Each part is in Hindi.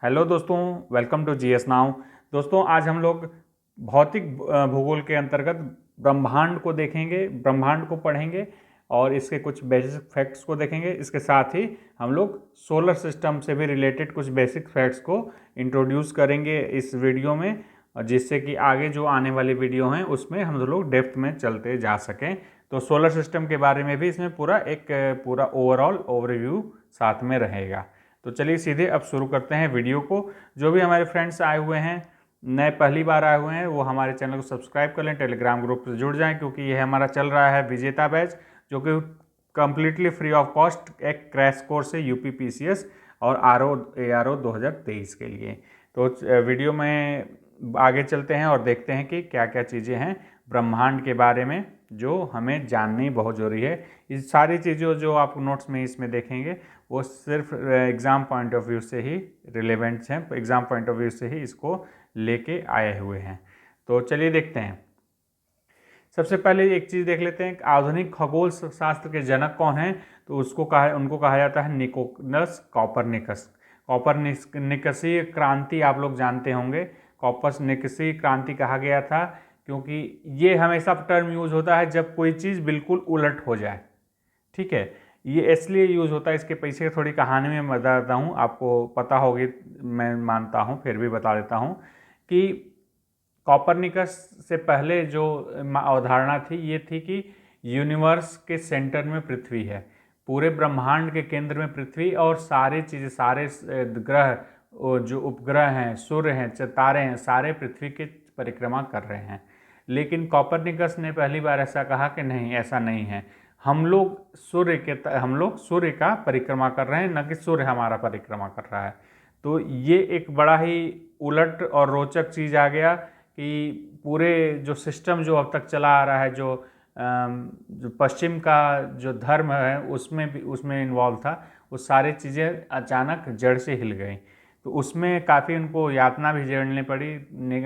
हेलो दोस्तों, वेलकम टू जीएस नाउ। दोस्तों, आज हम लोग भौतिक भूगोल के अंतर्गत ब्रह्मांड को देखेंगे, ब्रह्मांड को पढ़ेंगे और इसके कुछ बेसिक फैक्ट्स को देखेंगे। इसके साथ ही हम लोग सोलर सिस्टम से भी रिलेटेड कुछ बेसिक फैक्ट्स को इंट्रोड्यूस करेंगे इस वीडियो में, जिससे कि आगे जो आने वाली वीडियो हैं उसमें हम लोग डेप्थ में चलते जा सकें। तो सोलर सिस्टम के बारे में भी इसमें पूरा ओवरऑल ओवरव्यू साथ में रहेगा। तो चलिए सीधे अब शुरू करते हैं वीडियो को। जो भी हमारे फ्रेंड्स आए हुए हैं, नए पहली बार आए हुए हैं, वो हमारे चैनल को सब्सक्राइब कर लें, टेलीग्राम ग्रुप से जुड़ जाएं, क्योंकि ये हमारा चल रहा है विजेता बैच, जो कि कम्प्लीटली फ्री ऑफ कॉस्ट एक क्रैश कोर्स है यूपीपीसीएस और ARO 2023 के लिए। तो वीडियो में आगे चलते हैं और देखते हैं कि क्या क्या चीज़ें हैं ब्रह्मांड के बारे में जो हमें जाननी बहुत ज़रूरी है। इस सारी चीज़ों जो आप नोट्स में इसमें देखेंगे वो सिर्फ एग्ज़ाम पॉइंट ऑफ व्यू से ही रिलेवेंट्स हैं, एग्ज़ाम पॉइंट ऑफ व्यू से ही इसको लेके आए हुए हैं। तो चलिए देखते हैं। सबसे पहले एक चीज़ देख लेते हैं, आधुनिक खगोल शास्त्र के जनक कौन हैं। तो उनको कहा जाता है निकोलस कॉपरनिकस। कॉपरनिकसीय क्रांति आप लोग जानते होंगे। कॉपरनिकसीय क्रांति कहा गया था क्योंकि ये हमेशा टर्म यूज होता है जब कोई चीज़ बिल्कुल उलट हो जाए। ठीक है, ये इसलिए यूज़ होता है। इसके पीछे थोड़ी कहानी में बता देता हूँ, आपको पता होगी मैं मानता हूँ, फिर भी बता देता हूँ कि कॉपरनिकस से पहले जो अवधारणा थी ये थी कि यूनिवर्स के सेंटर में पृथ्वी है, पूरे ब्रह्मांड के केंद्र में पृथ्वी, और सारी चीज़ें, सारे ग्रह, जो उपग्रह हैं, सूर्य हैं, तारे हैं, सारे पृथ्वी की परिक्रमा कर रहे हैं। लेकिन कॉपरनिकस ने पहली बार ऐसा कहा कि नहीं, ऐसा नहीं है, हम लोग सूर्य का परिक्रमा कर रहे हैं, न कि सूर्य हमारा परिक्रमा कर रहा है। तो ये एक बड़ा ही उलट और रोचक चीज़ आ गया कि पूरे जो सिस्टम जो अब तक चला आ रहा है, जो पश्चिम का जो धर्म है उसमें इन्वॉल्व था, वो सारी चीज़ें अचानक जड़ से हिल गई। तो उसमें काफ़ी उनको यातना भी झेलनी पड़ी,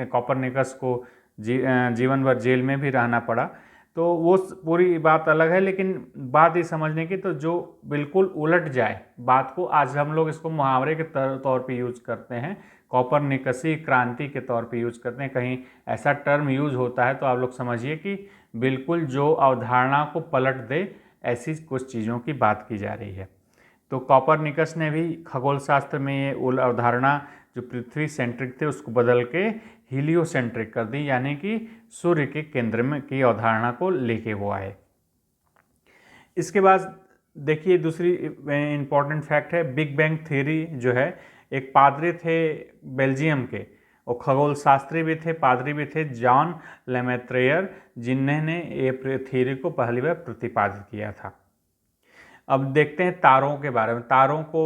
कॉपरनिकस को जीवन भर जेल में भी रहना पड़ा। तो वो पूरी बात अलग है, लेकिन बात ये समझने की, तो जो बिल्कुल उलट जाए बात को, आज हम लोग इसको मुहावरे के तौर पे यूज करते हैं, कॉपरनिकसी क्रांति के तौर पे यूज करते हैं। कहीं ऐसा टर्म यूज होता है तो आप लोग समझिए कि बिल्कुल जो अवधारणा को पलट दे, ऐसी कुछ चीज़ों की बात की जा रही है। तो कॉपरनिकस ने भी खगोल शास्त्र में ये अवधारणा जो पृथ्वी सेंट्रिक थे उसको बदल के हीलियोसेंट्रिक कर दी, यानी कि सूर्य के केंद्र में की अवधारणा को लेके वो आए। इसके बाद देखिए दूसरी इंपॉर्टेंट फैक्ट है, बिग बैंग थ्योरी जो है, एक पादरी थे बेल्जियम के, और खगोल शास्त्री भी थे, पादरी भी थे, जॉन लेमेत्रेयर, जिन्होंने ये थ्योरी को पहली बार प्रतिपादित किया था। अब देखते हैं तारों के बारे में। तारों को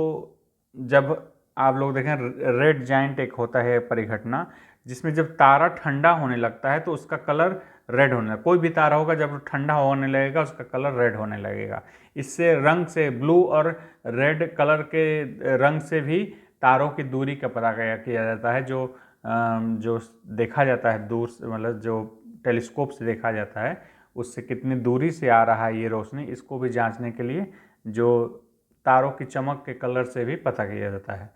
जब आप लोग देखें, रेड जाइंट एक होता है परिघटना, जिसमें जब तारा ठंडा होने लगता है तो उसका कलर रेड होने लगेगा। कोई भी तारा होगा जब ठंडा होने लगेगा उसका कलर रेड होने लगेगा। इससे रंग से, ब्लू और रेड कलर के रंग से भी तारों की दूरी का पता किया जाता है। जो देखा जाता है दूर से, मतलब जो टेलीस्कोप से देखा जाता है, उससे कितनी दूरी से आ रहा है ये रोशनी, इसको भी जांचने के लिए जो तारों की चमक के कलर से भी पता किया जाता है।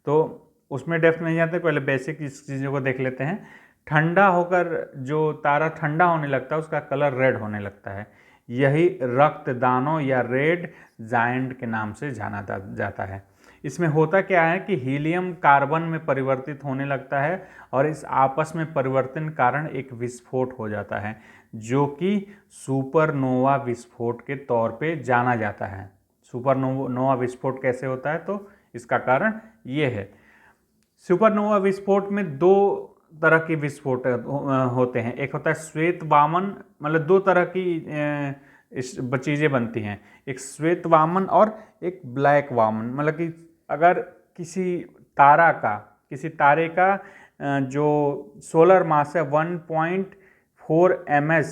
तो उसमें डेप्थ नहीं जाते, पहले बेसिक इस चीज़ों को देख लेते हैं। ठंडा होकर जो तारा ठंडा होने लगता है उसका कलर रेड होने लगता है। यही रक्तदानों या रेड जायंट के नाम से जाना जाता है। इसमें होता क्या है कि हीलियम कार्बन में परिवर्तित होने लगता है और इस आपस में परिवर्तन कारण एक विस्फोट हो जाता है, जो कि सुपरनोवा विस्फोट के तौर पे जाना जाता है। सुपरनोवा विस्फोट कैसे होता है, तो इसका कारण ये है। सुपरनोवा विस्फोट में दो तरह के विस्फोट होते हैं। एक होता है श्वेत वामन, मतलब दो तरह की चीज़ें बनती हैं, एक श्वेत वामन और एक ब्लैक वामन। मतलब कि अगर किसी तारे का जो सोलर मास है 1.4 ms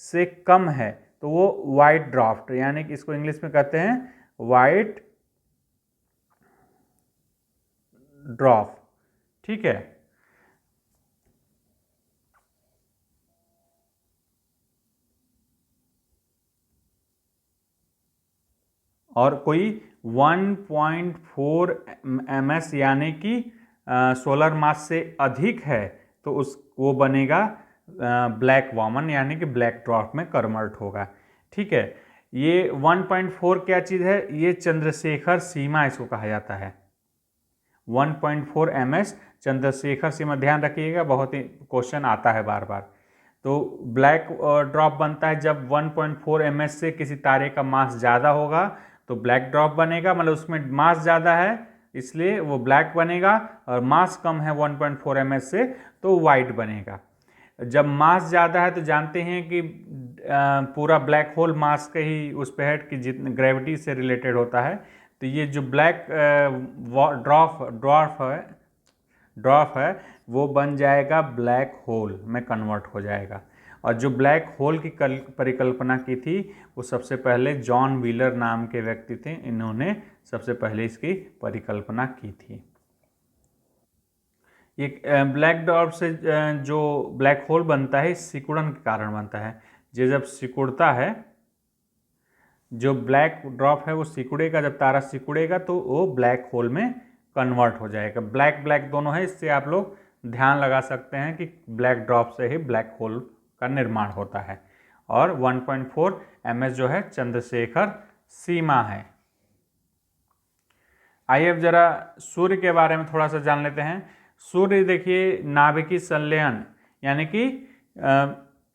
से कम है तो वो वाइट ड्वार्फ, यानी कि इसको इंग्लिश में कहते हैं वाइट ड्वार्फ। ठीक है, और कोई 1.4 ms यानी कि सोलर मास से अधिक है तो वो बनेगा ब्लैक वॉमन, यानी कि ब्लैक ड्वार्फ में कन्वर्ट होगा। ठीक है, ये 1.4 क्या चीज़ है, ये चंद्रशेखर सीमा इसको कहा जाता है। 1.4 ms चंद्रशेखर सीमा, ध्यान रखिएगा, बहुत ही क्वेश्चन आता है बार बार। तो ब्लैक ड्रॉप बनता है जब 1.4 ms से किसी तारे का मास ज़्यादा होगा तो ब्लैक ड्रॉप बनेगा, मतलब उसमें मास ज़्यादा है इसलिए वो ब्लैक बनेगा, और मास कम है 1.4 ms से तो वाइट बनेगा। जब मास ज़्यादा है तो जानते हैं कि पूरा ब्लैक होल मास के ही उस पर है कि जितने ग्रेविटी से रिलेटेड होता है। तो ये जो ब्लैक ड्वार्फ है वो बन जाएगा ब्लैक होल में कन्वर्ट हो जाएगा। और जो ब्लैक होल की परिकल्पना की थी वो सबसे पहले जॉन व्हीलर नाम के व्यक्ति थे, इन्होंने सबसे पहले इसकी परिकल्पना की थी। ये ब्लैक ड्वार्फ से जो ब्लैक होल बनता है सिकुड़न के कारण बनता है। ये जब सिकुड़ता है, जो ब्लैक ड्वार्फ है वो सिकुड़ेगा, जब तारा सिकुड़ेगा तो वो ब्लैक होल में कन्वर्ट हो जाएगा। ब्लैक ब्लैक दोनों है, इससे आप लोग ध्यान लगा सकते हैं कि ब्लैक ड्वार्फ से ही ब्लैक होल का निर्माण होता है। और 1.4 ms जो है चंद्रशेखर सीमा है। आइए अब जरा सूर्य के बारे में थोड़ा सा जान लेते हैं। सूर्य देखिए नाभिकीय संलयन यानी कि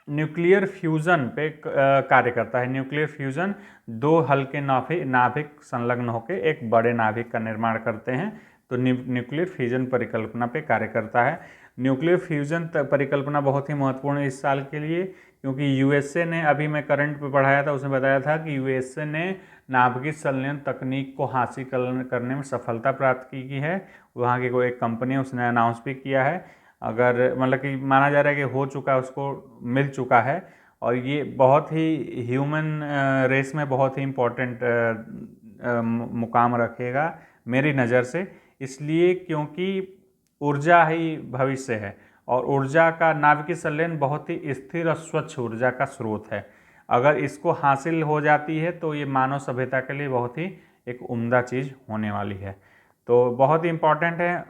न्यूक्लियर फ्यूजन पे कार्य करता है। न्यूक्लियर फ्यूजन, दो हल्के नाभिक संलग्न होकर एक बड़े नाभिक का निर्माण करते हैं, तो न्यूक्लियर फ्यूजन परिकल्पना पे कार्य करता है। न्यूक्लियर फ्यूजन परिकल्पना बहुत ही महत्वपूर्ण है इस साल के लिए, क्योंकि यूएसए ने, अभी मैं करंट पे पढ़ाया था उसमें बताया था कि यूएसए ने नाभिकीय संलयन तकनीक को हासिल करने में सफलता प्राप्त की है। वहाँ की कोई एक कंपनी है, उसने अनाउंस भी किया है, अगर मतलब कि माना जा रहा है कि हो चुका है, उसको मिल चुका है। और ये बहुत ही ह्यूमन रेस में बहुत ही इम्पोर्टेंट मुकाम रखेगा मेरी नज़र से, इसलिए क्योंकि ऊर्जा ही भविष्य है और ऊर्जा का नाभिकीय संलयन बहुत ही स्थिर और स्वच्छ ऊर्जा का स्रोत है। अगर इसको हासिल हो जाती है तो ये मानव सभ्यता के लिए बहुत ही एक उम्दा चीज़ होने वाली है। तो बहुत ही इम्पॉर्टेंट है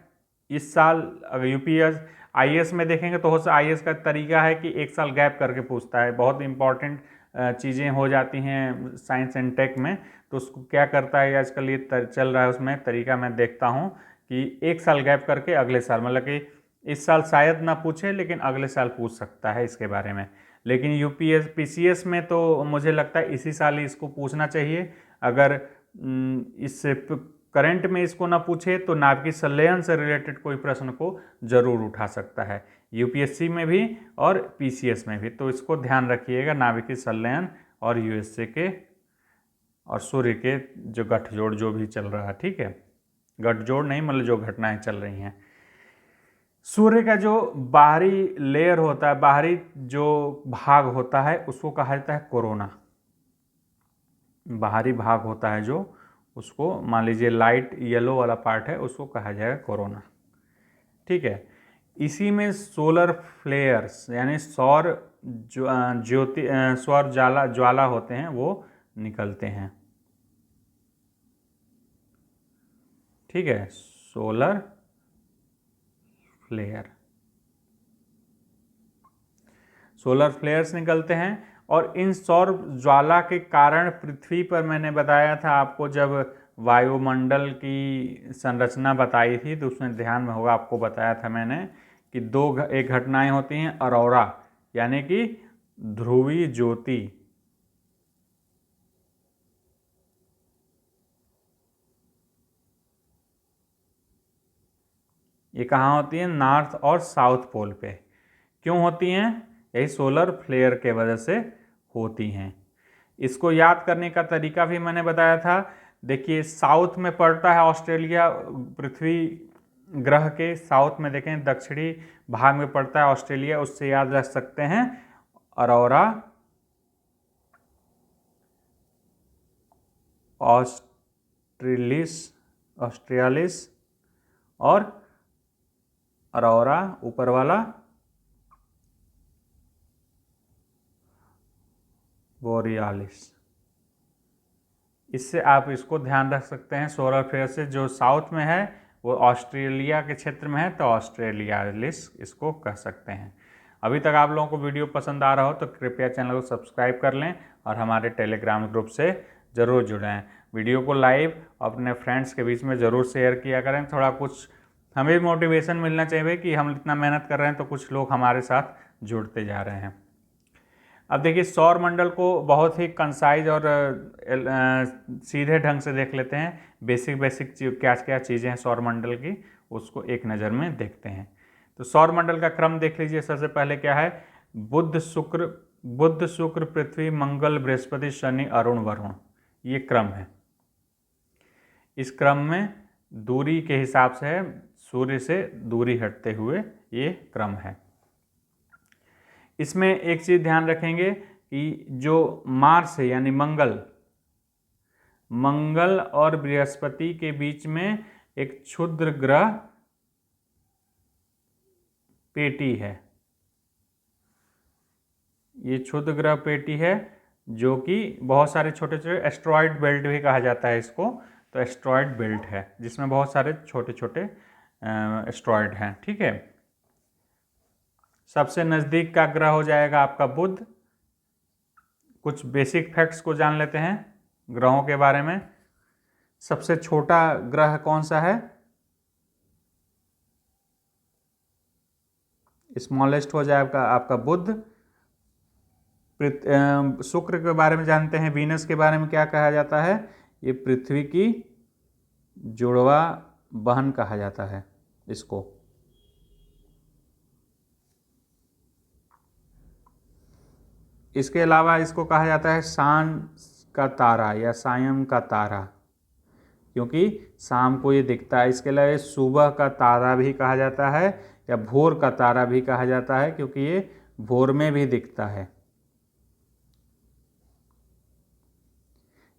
इस साल। अगर यूपीएस आईएएस में देखेंगे तो आईएएस का तरीका है कि एक साल गैप करके पूछता है। बहुत इंपॉर्टेंट चीज़ें हो जाती हैं साइंस एंड टेक में, तो उसको क्या करता है आजकल ये चल रहा है, उसमें तरीका मैं देखता हूँ कि एक साल गैप करके अगले साल, मतलब कि इस साल शायद ना पूछे लेकिन अगले साल पूछ सकता है इसके बारे में। लेकिन यूपीएस पीसीएस में तो मुझे लगता है इसी साल ही इसको पूछना चाहिए। अगर इससे करंट में इसको ना पूछे तो नाभिकीय संलयन से रिलेटेड कोई प्रश्न को जरूर उठा सकता है, यूपीएससी में भी और पीसीएस में भी। तो इसको ध्यान रखिएगा, नाभिकीय संलयन और यूएसए के और सूर्य के जो गठजोड़ जो भी चल रहा है, ठीक है, गठजोड़ नहीं मतलब जो घटनाएं चल रही हैं। सूर्य का जो बाहरी लेयर होता है, बाहरी जो भाग होता है उसको कहा जाता है कोरोना। बाहरी भाग होता है जो, उसको मान लीजिए लाइट येलो वाला पार्ट है, उसको कहा जाएगा कोरोना। ठीक है, इसी में सोलर फ्लेयर्स यानी सौर ज्योति सौर ज्वाला होते हैं वो निकलते हैं। ठीक है, सोलर फ्लेयर्स निकलते हैं। और इन सौर ज्वाला के कारण पृथ्वी पर, मैंने बताया था आपको जब वायुमंडल की संरचना बताई थी तो उसमें ध्यान में होगा, आपको बताया था मैंने कि एक घटनाएं होती हैं अरोरा यानी कि ध्रुवीय ज्योति। ये कहाँ होती हैं? नॉर्थ और साउथ पोल पे। क्यों होती हैं? यही सोलर फ्लेयर के वजह से होती हैं। इसको याद करने का तरीका भी मैंने बताया था। देखिए साउथ में पड़ता है ऑस्ट्रेलिया, पृथ्वी ग्रह के साउथ में देखें दक्षिणी भाग में पड़ता है ऑस्ट्रेलिया, उससे याद रख सकते हैं अरोरा ऑस्ट्रेलिस और अरोरा ऊपर वाला बोरियालिस। इससे आप इसको ध्यान रख सकते हैं। सोलर फ्लेयर से जो साउथ में है वो ऑस्ट्रेलिया के क्षेत्र में है तो ऑस्ट्रेलियालिस इसको कह सकते हैं। अभी तक आप लोगों को वीडियो पसंद आ रहा हो तो कृपया चैनल को सब्सक्राइब कर लें और हमारे टेलीग्राम ग्रुप से ज़रूर जुड़ें। वीडियो को लाइव अपने फ्रेंड्स के बीच में ज़रूर शेयर किया करें। थोड़ा कुछ हमें भी मोटिवेशन मिलना चाहिए कि हम इतना मेहनत कर रहे हैं तो कुछ लोग हमारे साथ जुड़ते जा रहे हैं। अब देखिए सौर मंडल को बहुत ही कंसाइज और सीधे ढंग से देख लेते हैं। बेसिक क्या क्या चीज़ें हैं सौर मंडल की, उसको एक नज़र में देखते हैं। तो सौर मंडल का क्रम देख लीजिए। सबसे पहले क्या है, बुध शुक्र पृथ्वी मंगल बृहस्पति शनि अरुण वरुण, ये क्रम है। इस क्रम में दूरी के हिसाब से है, सूर्य से दूरी हटते हुए ये क्रम है। इसमें एक चीज़ ध्यान रखेंगे कि जो मार्स है यानी मंगल और बृहस्पति के बीच में एक क्षुद्र ग्रह पेटी है। ये क्षुद्र ग्रह पेटी है जो कि बहुत सारे छोटे छोटे एस्ट्रॉयड बेल्ट भी कहा जाता है इसको। तो एस्ट्रॉयड बेल्ट है जिसमें बहुत सारे छोटे छोटे एस्ट्रॉयड हैं। ठीक है, सबसे नज़दीक का ग्रह हो जाएगा आपका बुध। कुछ बेसिक फैक्ट्स को जान लेते हैं ग्रहों के बारे में। सबसे छोटा ग्रह कौन सा है, स्मॉलेस्ट हो जाएगा आपका बुध। शुक्र के बारे में जानते हैं, वीनस के बारे में क्या कहा जाता है, ये पृथ्वी की जुड़वा बहन कहा जाता है इसको। इसके अलावा इसको कहा जाता है शाम का तारा या सायं का तारा, क्योंकि शाम को ये दिखता है। इसके अलावा सुबह का तारा भी कहा जाता है या भोर का तारा भी कहा जाता है, क्योंकि ये भोर में भी दिखता है।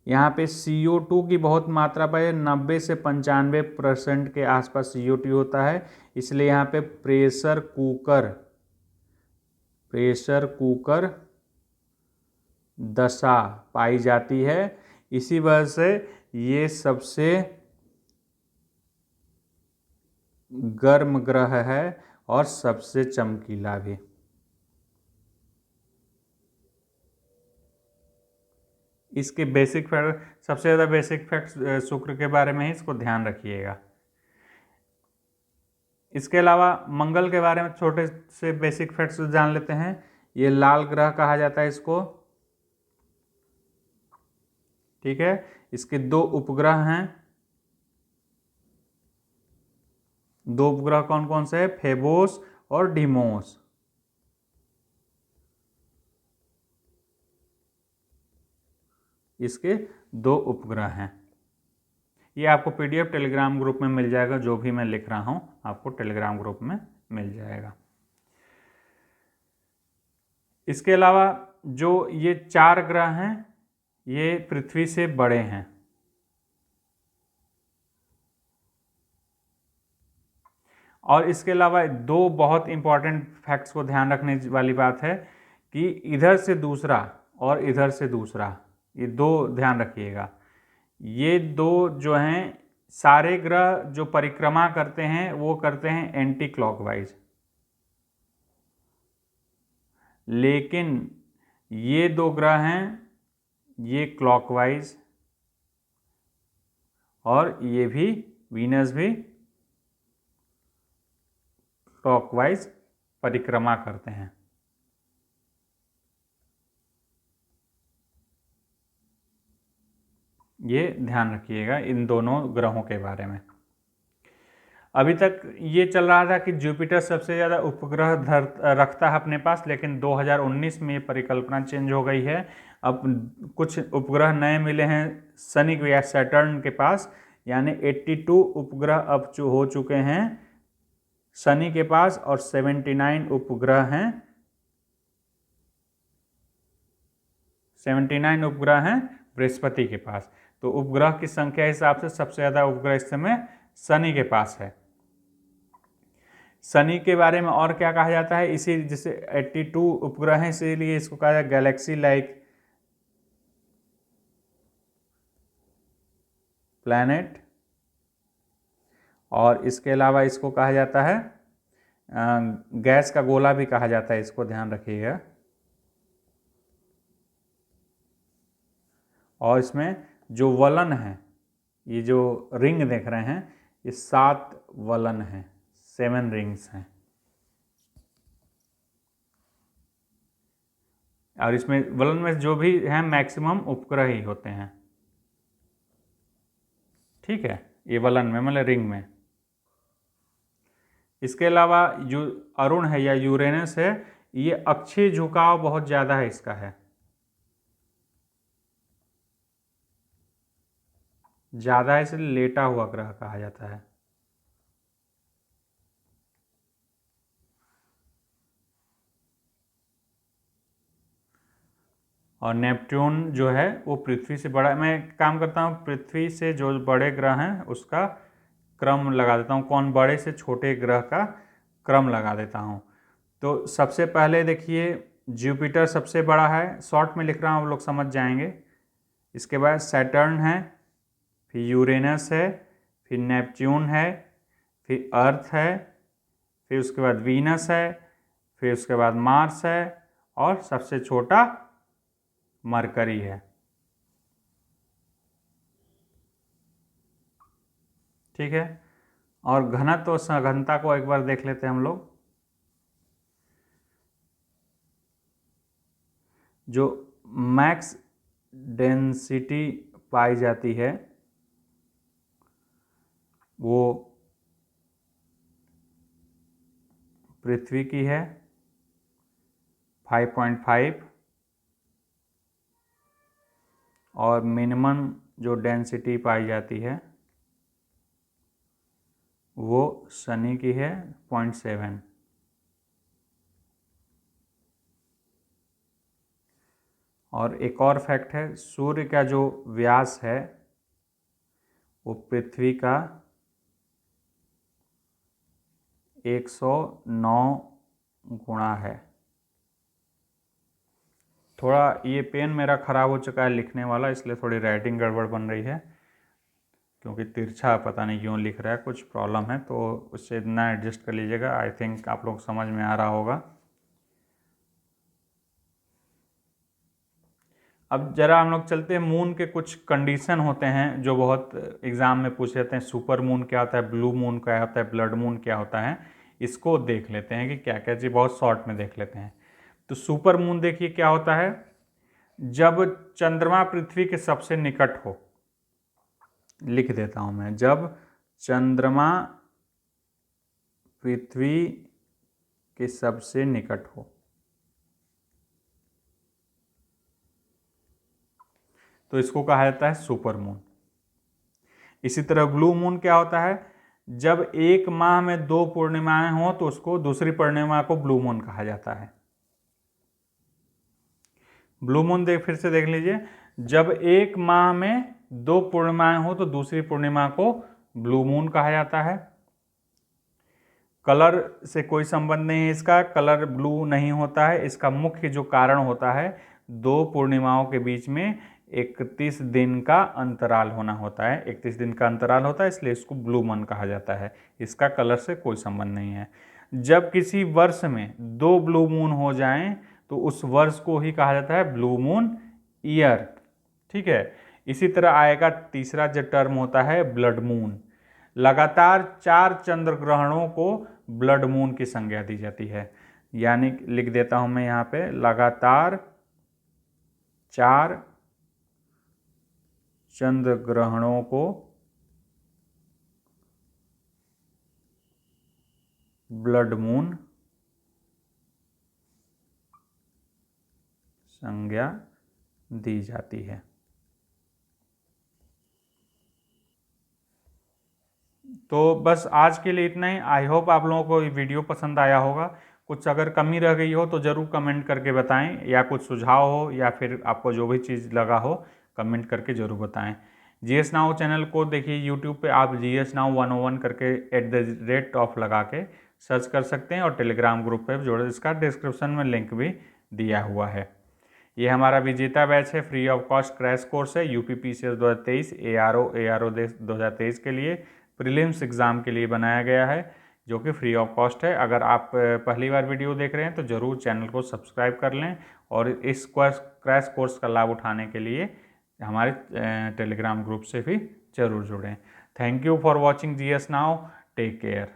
यहाँ पे CO2 की बहुत मात्रा पर 90 से 95% के आसपास CO2 होता है, इसलिए यहाँ पे प्रेशर कुकर दशा पाई जाती है। इसी वजह से ये सबसे गर्म ग्रह है और सबसे चमकीला भी। इसके बेसिक फैक्ट, सबसे ज़्यादा बेसिक फैक्ट शुक्र के बारे में ही, इसको ध्यान रखिएगा। इसके अलावा मंगल के बारे में छोटे से बेसिक फैक्ट्स जान लेते हैं। ये लाल ग्रह कहा जाता है इसको। ठीक है, इसके 2 उपग्रह हैं। 2 उपग्रह कौन कौन से हैं, फेबोस और डीमोस। इसके 2 उपग्रह हैं। ये आपको PDF टेलीग्राम ग्रुप में मिल जाएगा, जो भी मैं लिख रहा हूं आपको टेलीग्राम ग्रुप में मिल जाएगा। इसके अलावा जो ये 4 ग्रह हैं ये पृथ्वी से बड़े हैं। और इसके अलावा 2 बहुत इंपॉर्टेंट फैक्ट्स को ध्यान रखने वाली बात है कि इधर से दूसरा और इधर से दूसरा, ये 2 ध्यान रखिएगा। ये 2 जो हैं, सारे ग्रह जो परिक्रमा करते हैं वो करते हैं एंटी क्लॉकवाइज, लेकिन ये 2 ग्रह हैं ये क्लॉकवाइज, और ये भी वीनस भी क्लॉकवाइज परिक्रमा करते हैं। ये ध्यान रखिएगा इन दोनों ग्रहों के बारे में। अभी तक ये चल रहा था कि जुपिटर सबसे ज़्यादा उपग्रह रखता है अपने पास, लेकिन 2019 में ये परिकल्पना चेंज हो गई है। अब कुछ उपग्रह नए मिले हैं शनि या सैटर्न के पास, यानी 82 उपग्रह अब हो चुके हैं शनि के पास और 79 उपग्रह हैं 79 उपग्रह हैं बृहस्पति के पास। तो उपग्रह की संख्या हिसाब से सबसे ज़्यादा उपग्रह इस समय शनि के पास है। शनि के बारे में और क्या कहा जाता है, इसी जैसे 82 उपग्रह हैं इसीलिए इसको कहा जाता है गैलेक्सी लाइक प्लैनेट। और इसके अलावा इसको कहा जाता है गैस का गोला भी कहा जाता है, इसको ध्यान रखिएगा। और इसमें जो वलन है, ये जो रिंग देख रहे हैं, ये 7 वलन हैं, 7 रिंग्स हैं। और इसमें वलन में जो भी हैं मैक्सिमम उपग्रह ही होते हैं, ठीक है, ये वलन में मतलब रिंग में। इसके अलावा जो अरुण है या यूरेनस है, ये अक्षीय झुकाव बहुत ज़्यादा है, इसका है ज़्यादा है, इसलिए लेटा हुआ ग्रह कहा जाता है। और नेपट्टून जो है वो पृथ्वी से बड़ा है। मैं काम करता हूँ पृथ्वी से जो बड़े ग्रह हैं उसका क्रम लगा देता हूँ, कौन बड़े से छोटे ग्रह का क्रम लगा देता हूँ। तो सबसे पहले देखिए जुपिटर सबसे बड़ा है, शॉर्ट में लिख रहा हूँ, आप लोग समझ जाएंगे। इसके बाद सैटर्न है, फिर यूरेनस है, फिर नेपट्टून है, फिर अर्थ है, फिर उसके बाद वीनस है, फिर उसके बाद मार्स है, और सबसे छोटा मरकरी है, ठीक है। और घनत्व सघनता को एक बार देख लेते हैं हम लोग। जो मैक्स डेंसिटी पाई जाती है वो पृथ्वी की है 5.5, और मिनिमम जो डेंसिटी पाई जाती है वो शनि की है 0.7। और एक और फैक्ट है, सूर्य का जो व्यास है वो पृथ्वी का 109 गुणा है। थोड़ा ये पेन मेरा ख़राब हो चुका है लिखने वाला, इसलिए थोड़ी राइटिंग गड़बड़ बन रही है, क्योंकि तिरछा पता नहीं क्यों लिख रहा है, कुछ प्रॉब्लम है, तो उससे इतना एडजस्ट कर लीजिएगा। आई थिंक आप लोग समझ में आ रहा होगा। अब जरा हम लोग चलते हैं, मून के कुछ कंडीशन होते हैं जो बहुत एग्जाम में पूछ लेते हैं। सुपर मून क्या होता है, ब्लू मून क्या होता है, ब्लड मून क्या होता है, इसको देख लेते हैं कि क्या क्या चीज़, बहुत शॉर्ट में देख लेते हैं। तो सुपर मून देखिए क्या होता है, जब चंद्रमा पृथ्वी के सबसे निकट हो, लिख देता हूं मैं, जब चंद्रमा पृथ्वी के सबसे निकट हो, तो इसको कहा जाता है सुपर मून। इसी तरह ब्लू मून क्या होता है, जब एक माह में 2 पूर्णिमाएं हो तो उसको दूसरी पूर्णिमा को ब्लू मून कहा जाता है। ब्लू मून फिर से देख लीजिए, जब एक माह में 2 पूर्णिमाएं हो तो दूसरी पूर्णिमा को ब्लू मून कहा जाता है। कलर से कोई संबंध नहीं है इसका, कलर ब्लू नहीं होता है, इसका मुख्य जो कारण होता है 2 पूर्णिमाओं के बीच में 31 दिन का अंतराल होना होता है, 31 दिन का अंतराल होता है, इसलिए इसको ब्लू मून कहा जाता है। इसका कलर से कोई संबंध नहीं है। जब किसी वर्ष में 2 ब्लू मून हो जाएं तो उस वर्ष को ही कहा जाता है ब्लू मून ईयर, ठीक है। इसी तरह आएगा तीसरा जो टर्म होता है ब्लड मून। लगातार 4 चंद्र ग्रहणों को ब्लड मून की संज्ञा दी जाती है, यानी लिख देता हूं मैं यहाँ पे, लगातार 4 चंद्र ग्रहणों को ब्लड मून संज्ञा दी जाती है। तो बस आज के लिए इतना ही। आई होप आप लोगों को ये वीडियो पसंद आया होगा। कुछ अगर कमी रह गई हो तो ज़रूर कमेंट करके बताएं, या कुछ सुझाव हो या फिर आपको जो भी चीज़ लगा हो कमेंट करके ज़रूर बताएं। GS नाउ चैनल को देखिए यूट्यूब पे आप GS नाउ 101 करके @ लगा के सर्च कर सकते हैं, और टेलीग्राम ग्रुप पे जोड़े, इसका डिस्क्रिप्शन में लिंक भी दिया हुआ है। ये हमारा विजेता बैच है, free of cost crash course है, UP PCS 2023 ARO 2023 के लिए। प्रीलिम्स एग्ज़ाम के लिए बनाया गया है, जो कि फ्री ऑफ कॉस्ट है। अगर आप पहली बार वीडियो देख रहे हैं तो ज़रूर चैनल को सब्सक्राइब कर लें और इस क्रैश कोर्स का लाभ उठाने के लिए हमारे टेलीग्राम ग्रुप से भी ज़रूर जुड़ें। Thank you for watching GS now. Take care.